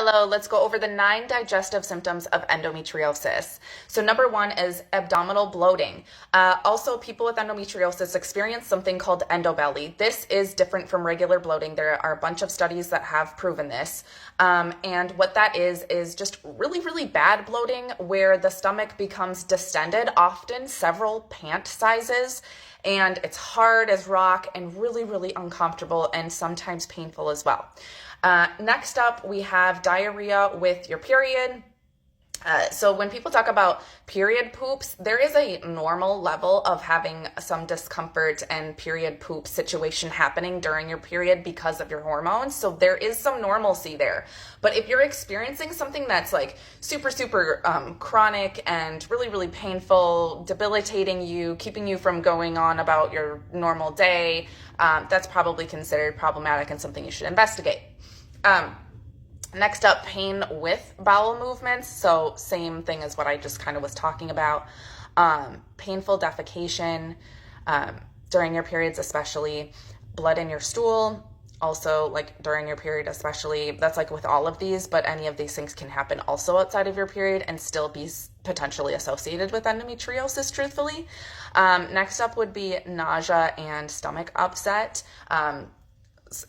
Hello, let's go over the 9 digestive symptoms of endometriosis. So number 1 is abdominal bloating. Also, people with endometriosis experience something called endobelly. This is different from regular bloating. There are a bunch of studies that have proven this. And what that is just really, really bad bloating where the stomach becomes distended, often several pant sizes, and it's hard as rock and really, really uncomfortable and sometimes painful as well. Next up, we have diarrhea with your period. So when people talk about period poops, there is a normal level of having some discomfort and period poop situation happening during your period because of your hormones. So there is some normalcy there. But if you're experiencing something that's like super, super chronic and really, really painful, debilitating you, keeping you from going on about your normal day, that's probably considered problematic and something you should investigate. Next up, pain with bowel movements. So same thing as what I just kind of was talking about. Painful defecation during your periods, especially blood in your stool. Also, like during your period, especially, that's like with all of these, but any of these things can happen also outside of your period and still be potentially associated with endometriosis, truthfully. Next up would be nausea and stomach upset.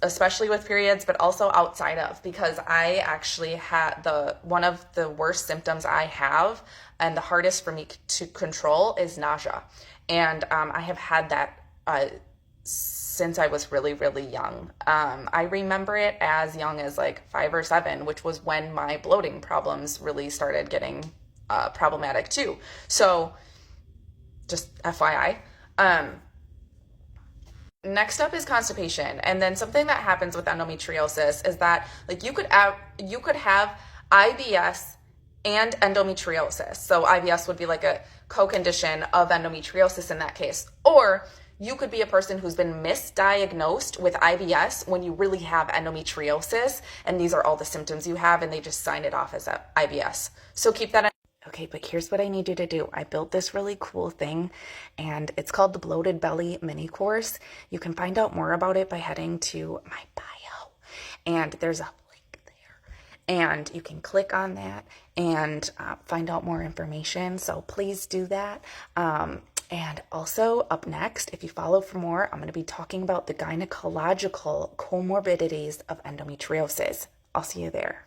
Especially with periods, but also outside of, because I actually had one of the worst symptoms I have and the hardest for me to control is nausea. And I have had that since I was really, really young. I remember it as young as like 5 or 7, which was when my bloating problems really started getting problematic too. So just FYI. Next up is constipation. And then something that happens with endometriosis is that like you could have IBS and endometriosis. So IBS would be like a co-condition of endometriosis in that case. Or you could be a person who's been misdiagnosed with IBS when you really have endometriosis, and these are all the symptoms you have, and they just sign it off as IBS. So keep that in. Okay, but here's what I need you to do. I built this really cool thing, and it's called the Bloated Belly Mini Course. You can find out more about it by heading to my bio, and there's a link there, and you can click on that and find out more information. So please do that. And also up next, if you follow for more, I'm going to be talking about the gynecological comorbidities of endometriosis. I'll see you there.